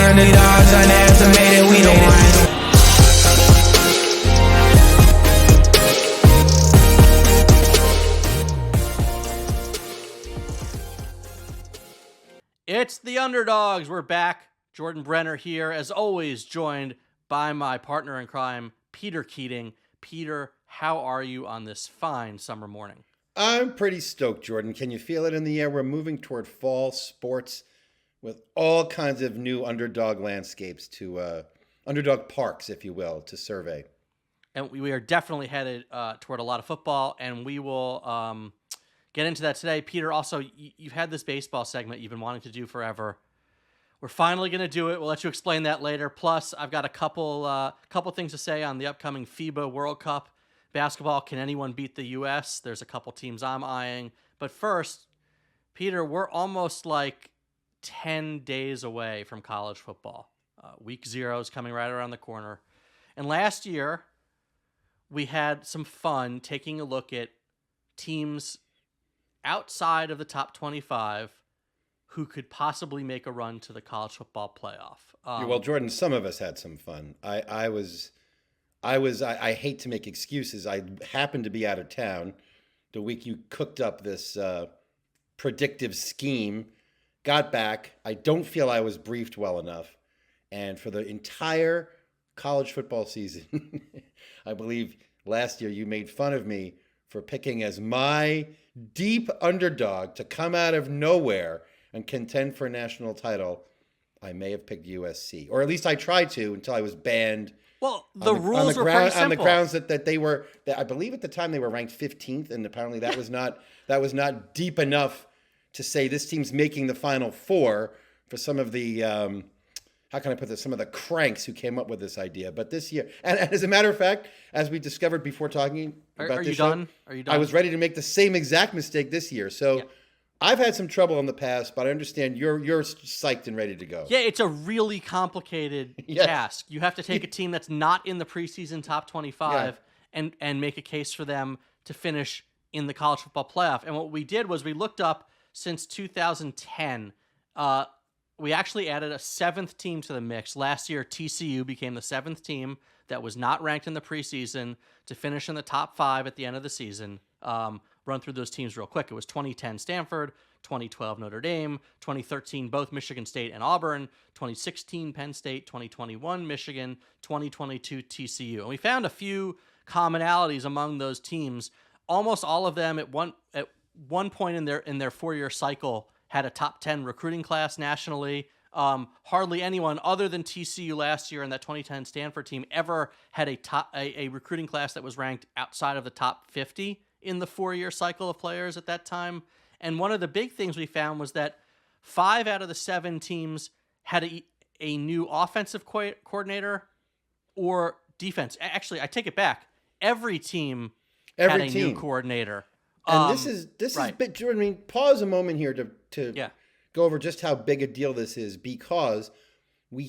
underdogs, underestimated, we the ones. It's the Underdogs. We're back. Jordan Brenner here, as always, joined by my partner in crime, Peter Keating. Peter, how are you on this fine summer morning? I'm pretty stoked, Jordan. Can you feel it in the air? We're moving toward fall sports with all kinds of new underdog landscapes to underdog parks, if you will, to survey. And we are definitely headed toward a lot of football, and we will get into that today. Peter, also, you've had this baseball segment you've been wanting to do forever. We're finally going to do it. We'll let you explain that later. Plus, I've got a couple things to say on the upcoming FIBA World Cup basketball. Can anyone beat the U.S.? There's a couple teams I'm eyeing. But first, Peter, we're almost like 10 days away from college football. Week 0 is coming right around the corner. And last year, we had some fun taking a look at teams outside of the top 25 who could possibly make a run to the college football playoff. Well, Jordan, some of us had some fun. I hate to make excuses. I happened to be out of town the week you cooked up this predictive scheme. Got back. I don't feel I was briefed well enough. And for the entire college football season, I believe last year you made fun of me for picking as my deep underdog to come out of nowhere and contend for a national title. I may have picked USC, or at least I tried to until I was banned. Well, the rules were pretty simple. On the grounds that they were, I believe at the time they were ranked 15th, and apparently that was not deep enough to say this team's making the Final Four for some of the how can I put this? Some of the cranks who came up with this idea. But this year, and as a matter of fact, as we discovered before talking about this show, Are you done? I was ready to make the same exact mistake this year. So. Yeah. I've had some trouble in the past, but I understand you're psyched and ready to go. Yeah, it's a really complicated task. You have to take a team that's not in the preseason top 25 and make a case for them to finish in the college football playoff. And what we did was we looked up since 2010. We actually added a 7th team to the mix. Last year, TCU became the 7th team that was not ranked in the preseason to finish in the top 5 at the end of the season. Run through those teams real quick. It was 2010 Stanford, 2012 Notre Dame, 2013 both Michigan State and Auburn, 2016 Penn State, 2021 Michigan, 2022 TCU. And we found a few commonalities among those teams. Almost all of them at one point in their 4-year cycle had a top 10 recruiting class nationally. Hardly anyone other than TCU last year and that 2010 Stanford team ever had a recruiting class that was ranked outside of the top 50 in the 4-year cycle of players at that time. And one of the big things we found was that 5 out of the 7 teams had a new offensive coordinator or defense. Actually, I take it back. Every team had a new coordinator. And this is big. Jordan, I mean, pause a moment here to go over just how big a deal this is, because we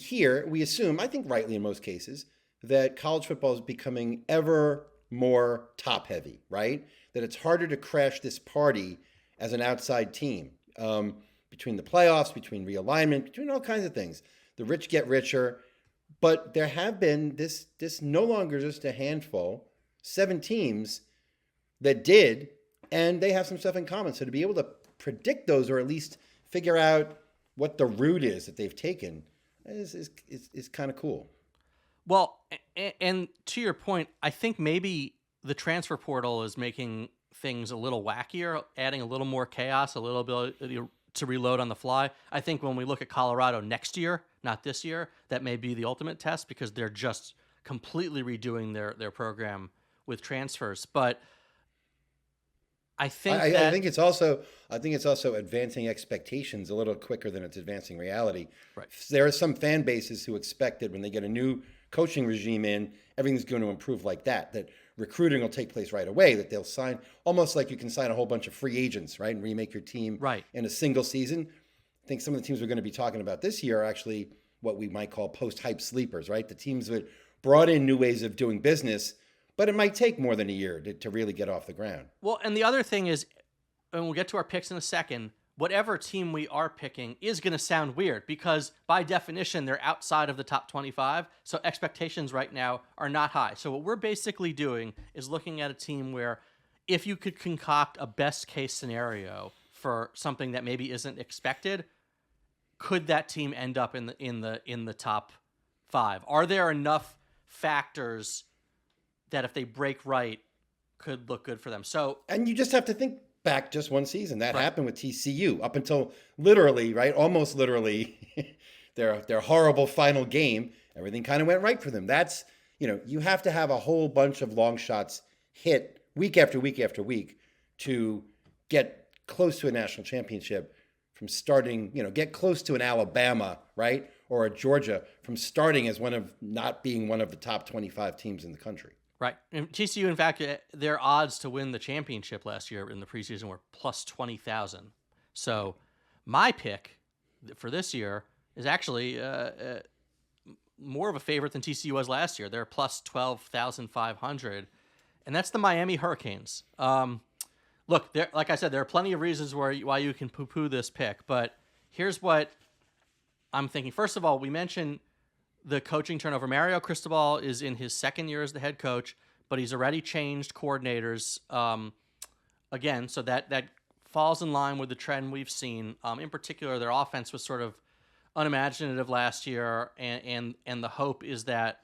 assume, I think rightly in most cases, that college football is becoming ever more top heavy, right? That it's harder to crash this party as an outside team, between the playoffs, between realignment, between all kinds of things. The rich get richer, but there have been this no longer just a handful, 7 teams that did, and they have some stuff in common. So to be able to predict those, or at least figure out what the route is that they've taken, is kind of cool. Well, and to your point, I think maybe the transfer portal is making things a little wackier, adding a little more chaos, a little bit to reload on the fly. I think when we look at Colorado next year, not this year, that may be the ultimate test, because they're just completely redoing their program with transfers. But I think it's also advancing expectations a little quicker than it's advancing reality. Right. There are some fan bases who expect that when they get a new coaching regime in, everything's going to improve like that recruiting will take place right away, that they'll sign, almost like you can sign a whole bunch of free agents, right, and remake your team in a single season. I think some of the teams we're going to be talking about this year are actually what we might call post-hype sleepers, right? The teams that brought in new ways of doing business, but it might take more than a year to really get off the ground. Well, and the other thing is, and we'll get to our picks in a second, whatever team we are picking is going to sound weird because by definition, they're outside of the top 25. So expectations right now are not high. So what we're basically doing is looking at a team where if you could concoct a best case scenario for something that maybe isn't expected, could that team end up in the top 5? Are there enough factors that if they break right could look good for them? So, and you just have to think back just one season. That happened with TCU up until literally, right? Almost literally their horrible final game. Everything kind of went right for them. That's, you have to have a whole bunch of long shots hit week after week after week to get close to a national championship from starting, get close to an Alabama, right? Or a Georgia from starting as not being one of the top 25 teams in the country. Right. And TCU, in fact, their odds to win the championship last year in the preseason were plus 20,000. So my pick for this year is actually more of a favorite than TCU was last year. They're plus 12,500. And that's the Miami Hurricanes. Look, like I said, there are plenty of reasons why you can poo-poo this pick. But here's what I'm thinking. First of all, we mentioned the coaching turnover. Mario Cristobal is in his second year as the head coach, but he's already changed coordinators again, so that falls in line with the trend we've seen. In particular, their offense was sort of unimaginative last year, and the hope is that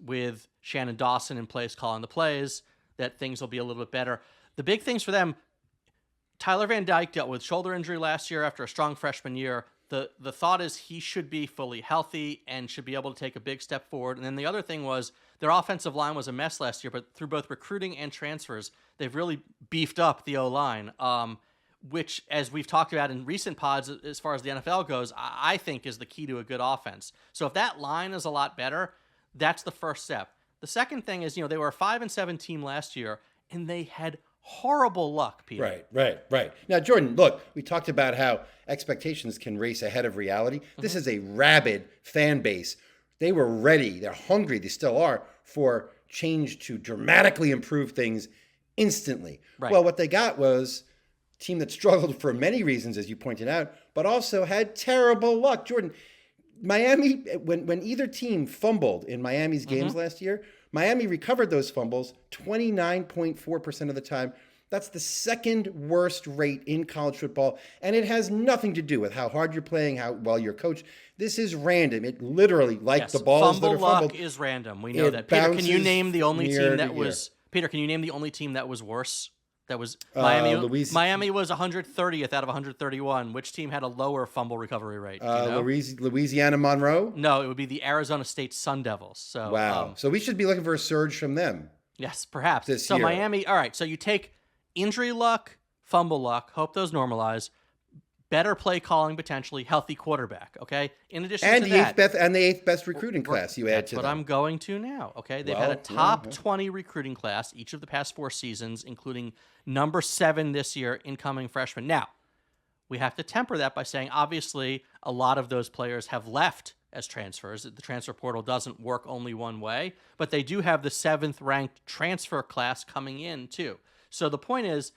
with Shannon Dawson in place calling the plays, that things will be a little bit better. The big things for them, Tyler Van Dyke dealt with shoulder injury last year after a strong freshman year. The thought is he should be fully healthy and should be able to take a big step forward. And then the other thing was their offensive line was a mess last year, but through both recruiting and transfers, they've really beefed up the O-line, which, as we've talked about in recent pods, as far as the NFL goes, I think is the key to a good offense. So if that line is a lot better, that's the first step. The second thing is, they were a 5-7 team last year, and they had horrible luck, Peter. Right. Now, Jordan, look, we talked about how expectations can race ahead of reality. This is a rabid fan base. They were ready. They're hungry. They still are for change to dramatically improve things instantly. Right. Well, what they got was a team that struggled for many reasons, as you pointed out, but also had terrible luck. Jordan, Miami, when either team fumbled in Miami's games last year, Miami recovered those fumbles 29.4% of the time. That's the second worst rate in college football, and it has nothing to do with how hard you're playing, how well you're coached. This is random. It literally, like the balls that are fumbled, luck is random. We know that. Peter, can you name the only team that was? Peter, can you name the only team that was worse? That was Miami. Miami was 130th out of 131. Which team had a lower fumble recovery rate? Louisiana Monroe? No, it would be the Arizona State Sun Devils. So wow. So we should be looking for a surge from them. Yes, perhaps. This year. Miami. All right. So you take injury luck, fumble luck. Hope those normalize. Better play calling, potentially healthy quarterback. Okay. In addition to that, the eighth best recruiting class you add to that. That's what I'm going to now. Okay. They've had a top 20 recruiting class each of the past 4 seasons, including number 7 this year, incoming freshman. Now, we have to temper that by saying, obviously, a lot of those players have left as transfers. The transfer portal doesn't work only one way, but they do have the 7th ranked transfer class coming in too. So the point is,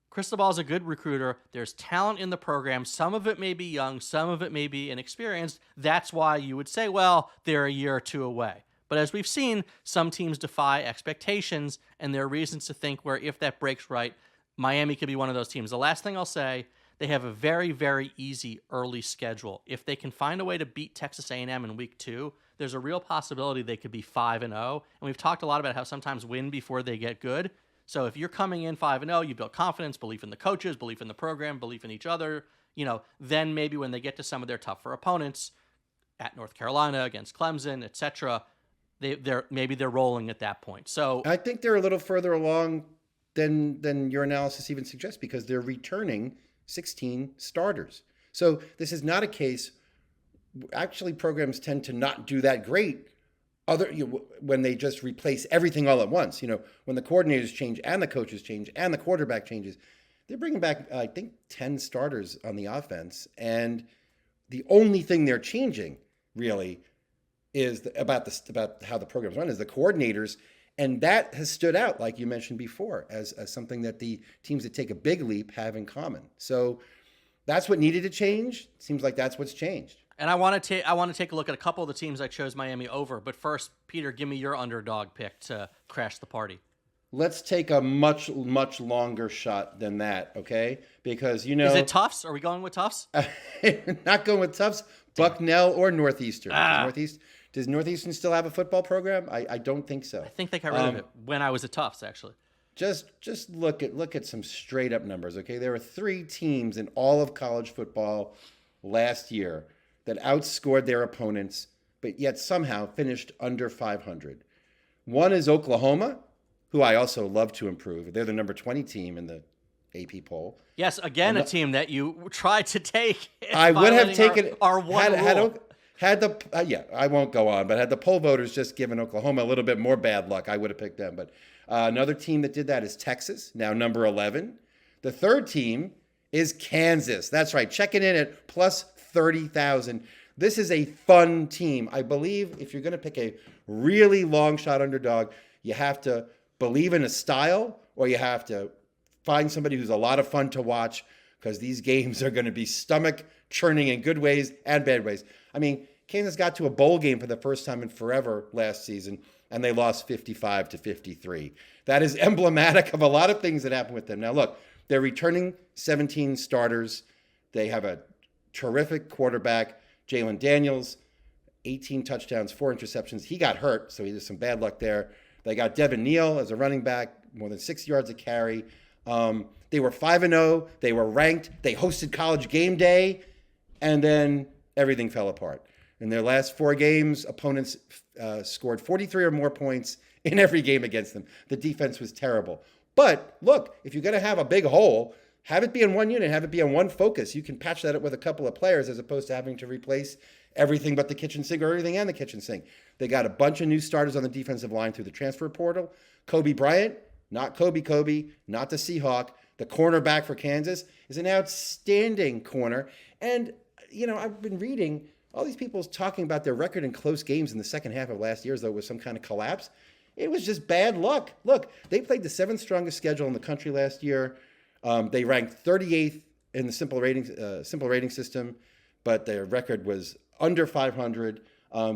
Cristobal is a good recruiter. There's talent in the program. Some of it may be young. Some of it may be inexperienced. That's why you would say, well, they're a year or two away. But as we've seen, some teams defy expectations, and there are reasons to think where if that breaks right, Miami could be one of those teams. The last thing I'll say, they have a very, very easy early schedule. If they can find a way to beat Texas A&M in week 2, there's a real possibility they could be 5-0. And we've talked a lot about how sometimes win before they get good. So if you're coming in 5-0, you build confidence, belief in the coaches, belief in the program, belief in each other, then maybe when they get to some of their tougher opponents at North Carolina, against Clemson, etc., they're rolling at that point. So I think they're a little further along than your analysis even suggests, because they're returning 16 starters. So this is not a case. Actually, programs tend to not do that great when they just replace everything all at once. When the coordinators change and the coaches change and the quarterback changes, they're bringing back, I think, 10 starters on the offense. And the only thing they're changing really is about how the program's run is the coordinators. And that has stood out, like you mentioned before, as something that the teams that take a big leap have in common. So that's what needed to change. Seems like that's what's changed. And I want to take a look at a couple of the teams I chose Miami over. But first, Peter, give me your underdog pick to crash the party. Let's take a much, much longer shot than that, okay? Because, Is it Tufts? Are we going with Tufts? Not going with Tufts, Bucknell, or Northeastern. Does Northeastern still have a football program? I don't think so. I think they got rid of it when I was at Tufts, actually. Just look at some straight up numbers, okay? There were 3 teams in all of college football last year that outscored their opponents, but yet somehow finished under 500. One is Oklahoma, who I also love to improve. They're the number 20 team in the AP poll. Yes, again, a team that you tried to take. I would have taken our one rule. I won't go on, but had the poll voters just given Oklahoma a little bit more bad luck, I would have picked them. But another team that did that is Texas, now number 11. The third team is Kansas. That's right, checking in at plus 30,000. This is a fun team. I believe if you're going to pick a really long shot underdog, you have to believe in a style, or you have to find somebody who's a lot of fun to watch, because these games are going to be stomach churning in good ways and bad ways. I mean, Kansas got to a bowl game for the first time in forever last season, and they lost 55-53. That is emblematic of a lot of things that happened with them. Now, look, they're returning 17 starters. They have a terrific quarterback, Jalen Daniels, 18 touchdowns, 4 interceptions. He got hurt, so he did some bad luck there. They got Devin Neal as a running back, more than 6 yards a carry. They were 5-0. They were ranked. They hosted College Game Day, and then everything fell apart. In their last 4 games, opponents scored 43 or more points in every game against them. The defense was terrible. But look, if you're going to have a big hole, have it be in one unit, have it be on one focus. You can patch that up with a couple of players as opposed to having to replace everything but the kitchen sink or everything and the kitchen sink. They got a bunch of new starters on the defensive line through the transfer portal. Kobe Bryant, not Kobe, not the Seahawk. The cornerback for Kansas is an outstanding corner. And, I've been reading all these people talking about their record in close games in the second half of last year as though it was some kind of collapse. It was just bad luck. Look, they played the 7th strongest schedule in the country last year. They ranked 38th in the simple rating system, but their record was under 500.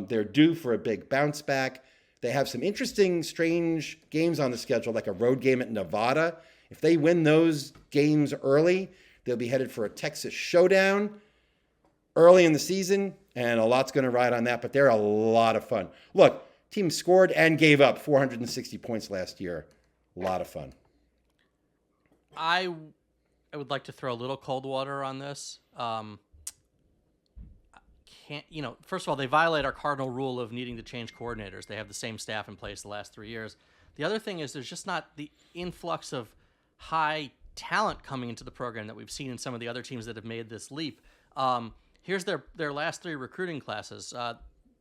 They're due for a big bounce back. They have some interesting, strange games on the schedule, like a road game at Nevada. If they win those games early, they'll be headed for a Texas showdown early in the season, and a lot's going to ride on that, but they're a lot of fun. Look, team scored and gave up 460 points last year. A lot of fun. I would like to throw a little cold water on this. First of all, they violate our cardinal rule of needing to change coordinators. They have the same staff in place the last 3 years. The other thing is there's just not the influx of high talent coming into the program that we've seen in some of the other teams that have made this leap. Here's their last 3 recruiting classes.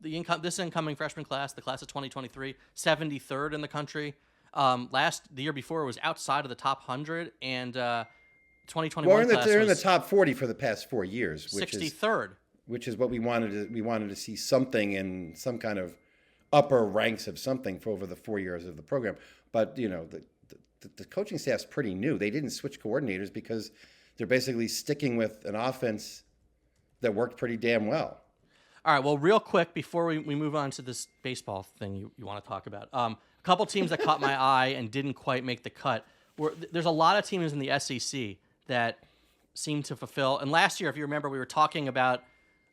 This incoming freshman class, the class of 2023, 73rd in the country. The year before it was outside of the top 100, and 2021 class they're in the top 40 for the past 4 years, which 63rd. Which is what we wanted to see, something in some kind of upper ranks of something for over the 4 years of the program. But the coaching staff's pretty new. They didn't switch coordinators because they're basically sticking with an offense that worked pretty damn well. All right. Well, real quick before we move on to this baseball thing you want to talk about, a couple teams that caught my eye and didn't quite make the cut. There's a lot of teams in the SEC that seem to fulfill. And last year, if you remember, we were talking about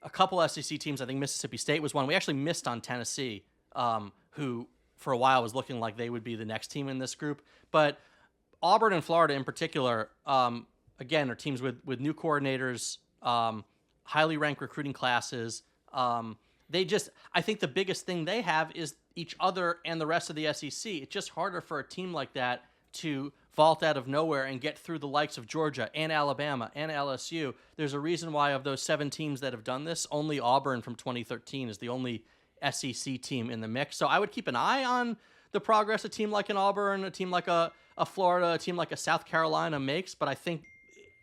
a couple SEC teams. I think Mississippi State was one. We actually missed on Tennessee, who for a while was looking like they would be the next team in this group. But Auburn and Florida in particular, again, are teams with new coordinators, highly ranked recruiting classes. I think the biggest thing they have is each other and the rest of the SEC. It's just harder for a team like that to vault out of nowhere and get through the likes of Georgia and Alabama and LSU. There's a reason why of those 7 teams that have done this, only Auburn from 2013 is the only SEC team in the mix. So I would keep an eye on the progress a team like an Auburn, a team like a Florida, a team like a South Carolina makes, but I think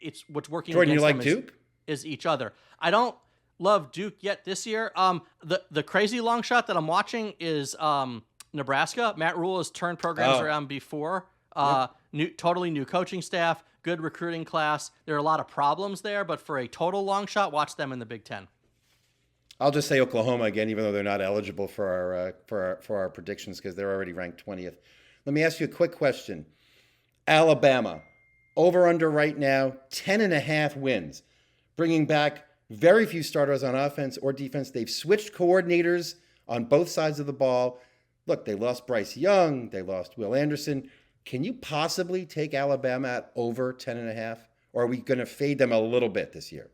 it's what's working Jordan, against you like them Duke? Is each other. I don't love Duke yet this year. The crazy long shot that I'm watching is Nebraska. Matt Rule has turned programs around before. totally new coaching staff, good recruiting class. There are a lot of problems there, but for a total long shot, watch them in the Big Ten. I'll just say Oklahoma again, even though they're not eligible for our predictions because they're already ranked 20th. Let me ask you a quick question. Alabama, over under right now, 10.5 wins, bringing back very few starters on offense or defense. They've switched coordinators on both sides of the ball. Look, they lost Bryce Young. They lost Will Anderson. Can you possibly take Alabama at over 10.5? Or are we going to fade them a little bit this year?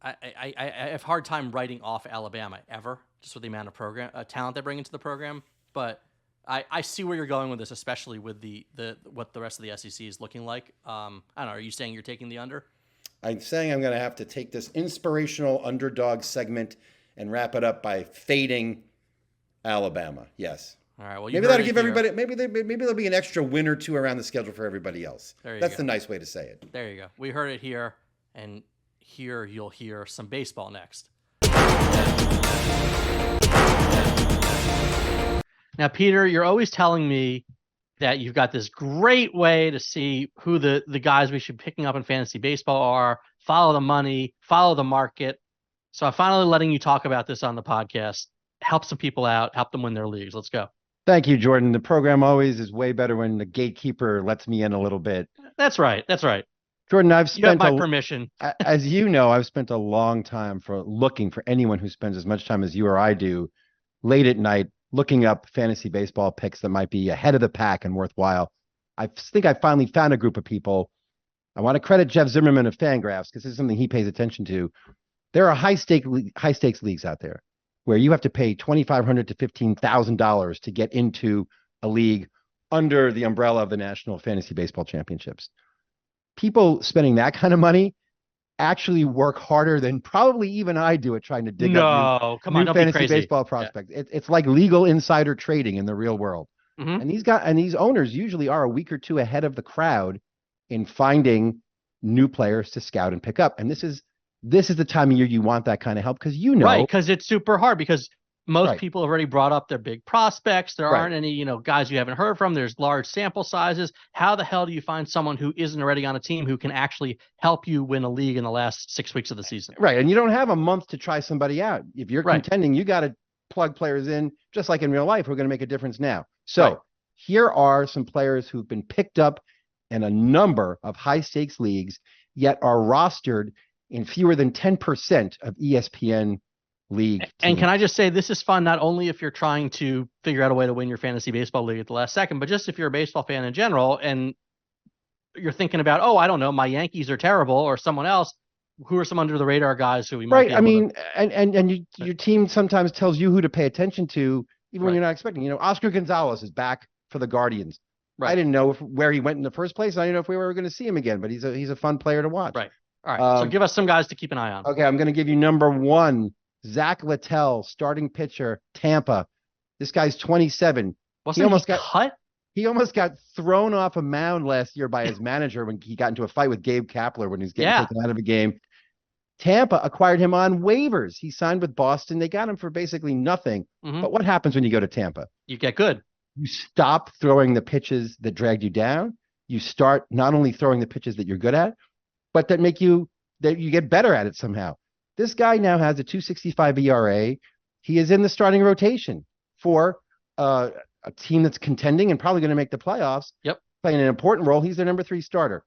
I have a hard time writing off Alabama ever, just with the amount of talent they bring into the program. But I see where you're going with this, especially with the what the rest of the SEC is looking like. I don't know. Are you saying you're taking the under? I'm saying I'm going to have to take this inspirational underdog segment and wrap it up by fading Alabama. Yes. All right. Well, maybe that'll give everybody. Maybe there'll be an extra win or two around the schedule for everybody else. That's the nice way to say it. There you go. We heard it here, and here you'll hear some baseball next. Now, Peter, you're always telling me that you've got this great way to see who the guys we should be picking up in fantasy baseball are. Follow the money, follow the market. So I'm finally letting you talk about this on the podcast. Help some people out, help them win their leagues. Let's go. Thank you, Jordan. The program always is way better when the gatekeeper lets me in a little bit. That's right. Jordan, I've spent my permission. As you know, I've spent a long time looking for anyone who spends as much time as you or I do late at night looking up fantasy baseball picks that might be ahead of the pack and worthwhile. I think I finally found a group of people. I want to credit Jeff Zimmerman of Fangraphs because this is something he pays attention to. There are high stakes leagues out there where you have to pay $2,500 to $15,000 to get into a league under the umbrella of the National Fantasy Baseball Championships. People spending that kind of money actually work harder than probably even I do at trying to dig up new fantasy baseball prospects. Yeah. It's like legal insider trading in the real world. Mm-hmm. And these owners usually are a week or two ahead of the crowd in finding new players to scout and pick up. And this is the time of year you want that kind of help because right, because it's super hard because most people have already brought up their big prospects. There aren't any, guys you haven't heard from. There's large sample sizes. How the hell do you find someone who isn't already on a team who can actually help you win a league in the last 6 weeks of the season? Right. And you don't have a month to try somebody out. If you're contending, you got to plug players in just like in real life. We're going to make a difference now. So here are some players who've been picked up in a number of high stakes leagues, yet are rostered in fewer than 10% of ESPN league teams. And can I just say, this is fun not only if you're trying to figure out a way to win your fantasy baseball league at the last second, but just if you're a baseball fan in general and you're thinking about, I don't know, my Yankees are terrible or someone else. Who are some under the radar guys who we might be able to... your team sometimes tells you who to pay attention to, even when you're not expecting. Oscar Gonzalez is back for the Guardians. Right. I didn't know where he went in the first place. I didn't know if we were going to see him again, but he's a fun player to watch. Right. All right. So give us some guys to keep an eye on. Okay, I'm going to give you number 1. Zach Littell, starting pitcher, Tampa. This guy's 27. He almost got cut? He almost got thrown off a mound last year by his manager when he got into a fight with Gabe Kapler when he was getting taken out of a game. Tampa acquired him on waivers. He signed with Boston. They got him for basically nothing. Mm-hmm. But what happens when you go to Tampa? You get good. You stop throwing the pitches that dragged you down. You start not only throwing the pitches that you're good at, but that you get better at it somehow. This guy now has a 2.65 ERA. He is in the starting rotation for a team that's contending and probably going to make the playoffs. Yep. Playing an important role. He's their number 3 starter.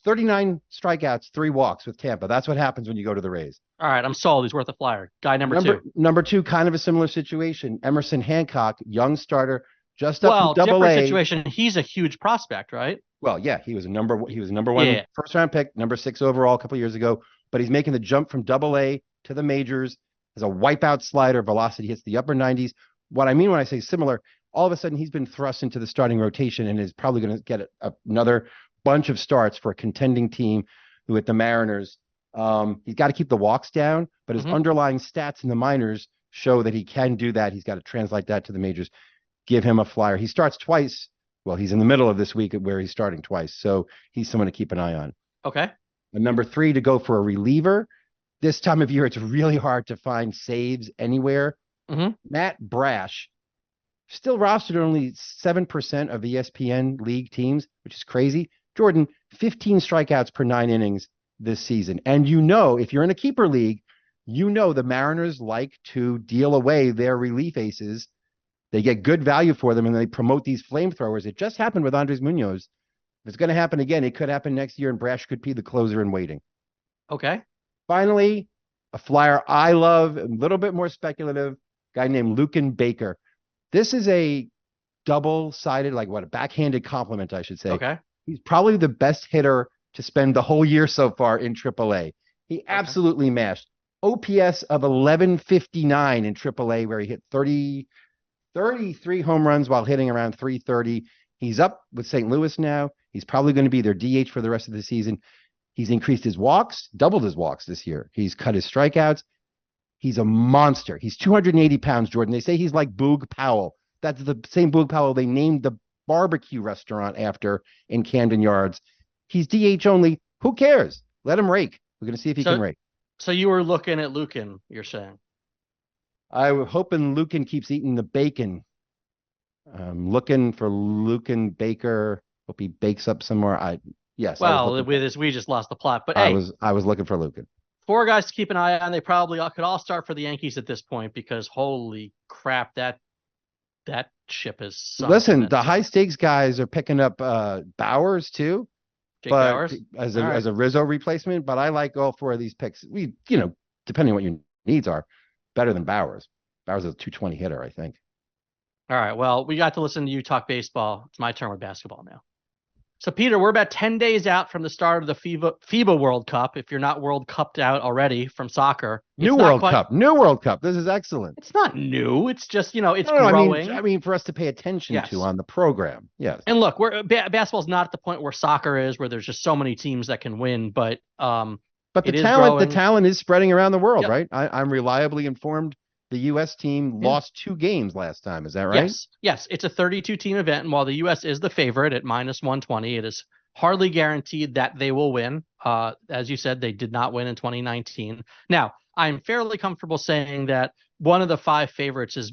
39 strikeouts, 3 walks with Tampa. That's what happens when you go to the Rays. All right, I'm sold. He's worth a flyer. Guy number 2. Number 2, kind of a similar situation. Emerson Hancock, young starter, just up from Double-A. Different situation. He's a huge prospect, right? Well, yeah, he was a number 1 first round pick, number 6 overall a couple years ago. But he's making the jump from Double-A to the majors. Has a wipeout slider, velocity hits the upper 90s. What I mean when I say similar, all of a sudden he's been thrust into the starting rotation and is probably going to get another bunch of starts for a contending team who at the Mariners. He's got to keep the walks down, but his underlying stats in the minors show that he can do that. He's got to translate that to the majors. Give him a flyer. He starts twice. Well, he's in the middle of this week where he's starting twice. So he's someone to keep an eye on. Okay. And number 3, to go for a reliever. This time of year, it's really hard to find saves anywhere. Mm-hmm. Matt Brash still rostered only 7% of ESPN league teams, which is crazy. Jordan, 15 strikeouts per 9 innings this season. And if you're in a keeper league, the Mariners like to deal away their relief aces. They get good value for them, and they promote these flamethrowers. It just happened with Andres Munoz. If it's going to happen again, it could happen next year, and Brash could be the closer in waiting. Okay. Finally, a flyer I love, a little bit more speculative, guy named Lucan Baker. This is a double-sided, a backhanded compliment, I should say. Okay. He's probably the best hitter to spend the whole year so far in AAA. He absolutely mashed. OPS of 1159 in AAA, where he hit 33 home runs while hitting around 330. He's up with St. Louis now. He's probably going to be their DH for the rest of the season. He's increased his walks, doubled his walks this year. He's cut his strikeouts. He's a monster. He's 280 pounds, Jordan. They say he's like Boog Powell. That's the same Boog Powell they named the barbecue restaurant after in Camden Yards. He's DH only. Who cares? Let him rake. We're going to see if he can rake. So you were looking at Lucan, you're saying? I was hoping Lucan keeps eating the bacon. I'm looking for Lucan Baker. Hope he bakes up some more. Yes. Well, with this, we just lost the plot. But I was looking for Lucan. 4 guys to keep an eye on. They probably could all start for the Yankees at this point because holy crap, that ship is sunk. Listen, the high stakes guys are picking up Bowers too. Jake Bowers as a Rizzo replacement, but I like all 4 of these picks. Depending on what your needs are, better than Bowers. Bowers is a 220 hitter, I think. All right. Well, we got to listen to you talk baseball. It's my turn with basketball now. So, Peter, we're about 10 days out from the start of the FIBA World Cup. If you're not World Cupped out already from soccer. New World Cup. This is excellent. It's not new. It's just, it's growing. I mean, for us to pay attention to on the program. Yes. And look, basketball's not at the point where soccer is, where there's just so many teams that can win. But the talent is spreading around the world, right? I'm reliably informed. The U.S. team lost 2 games last time. Is that right? Yes. It's a 32-team event, and while the U.S. is the favorite at -120, it is hardly guaranteed that they will win. As you said, they did not win in 2019. Now, I'm fairly comfortable saying that one of the 5 favorites is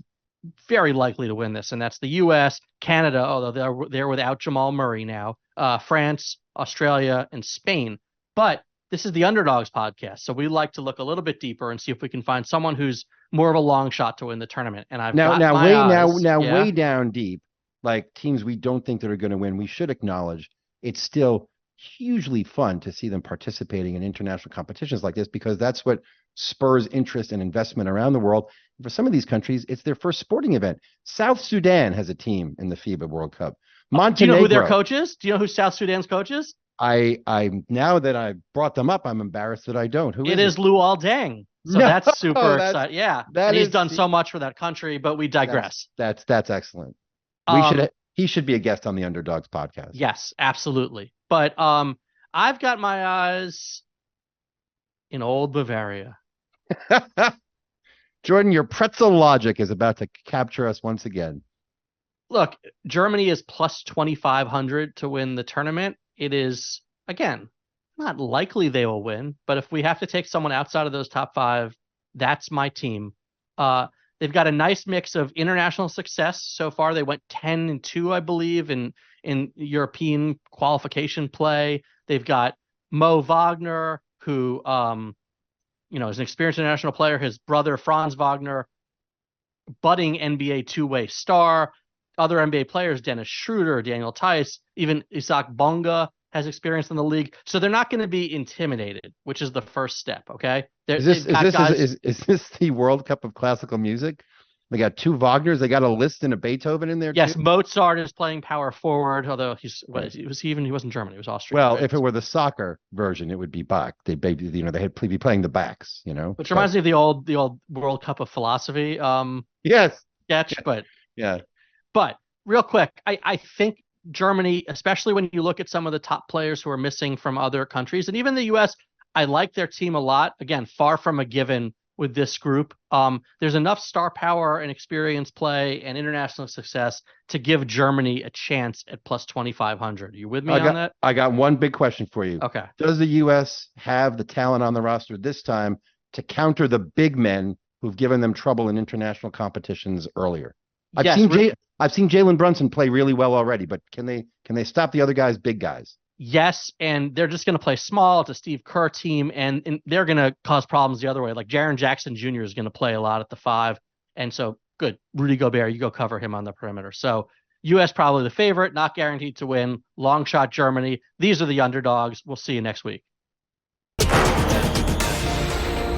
very likely to win this, and that's the U.S., Canada, although they're without Jamal Murray now, France, Australia, and Spain. But this is the Underdogs podcast, so we like to look a little bit deeper and see if we can find someone who's more of a long shot to win the tournament. And way down deep, like teams we don't think that are going to win, we should acknowledge it's still hugely fun to see them participating in international competitions like this, because that's what spurs interest and investment around the world. For some of these countries, it's their first sporting event. South Sudan has a team in the FIBA World Cup. Montenegro. Do you know who their coach is? Do you know who South Sudan's coach is? I now that I brought them up, I'm embarrassed that I don't. Who is it? It is Luol Deng. So that's super exciting. Yeah. And he's done so much for that country, but we digress. That's excellent. He should be a guest on the Underdogs podcast. Yes, absolutely. But I've got my eyes in old Bavaria. Jordan, your pretzel logic is about to capture us once again. Look, Germany is plus 2,500 to win the tournament. It is, again, not likely they will win, but if we have to take someone outside of those top 5, that's my team. They've got a nice mix of international success so far. They went 10-2, I believe, in European qualification play. They've got Mo Wagner, who is an experienced international player. His brother Franz Wagner, budding NBA two-way star. Other NBA players, Dennis Schroeder, Daniel Tice, even Isaac Bonga has experience in the league. So they're not going to be intimidated, which is the first step, okay? Is this the World Cup of classical music? They got 2 Wagners. They got a Liszt and a Beethoven in there, yes, too? Mozart is playing power forward, although he wasn't German. He was Austrian. Well, if it were the soccer version, it would be Bach. They'd be playing the backs, Which reminds me of the old World Cup of philosophy yes. sketch, but yeah. But real quick, I think Germany, especially when you look at some of the top players who are missing from other countries, and even the U.S., I like their team a lot. Again, far from a given with this group. There's enough star power and experience play and international success to give Germany a chance at plus 2,500. Are you with me on that? I got one big question for you. Okay. Does the U.S. have the talent on the roster this time to counter the big men who've given them trouble in international competitions earlier? I've seen Jalen Brunson play really well already, but can they stop the other guys, big guys? Yes, and they're just going to play small. It's a Steve Kerr team, and they're going to cause problems the other way. Like Jaren Jackson Jr. is going to play a lot at the 5, and so good. Rudy Gobert, you go cover him on the perimeter. So U.S. probably the favorite, not guaranteed to win. Long shot Germany. These are the underdogs. We'll see you next week.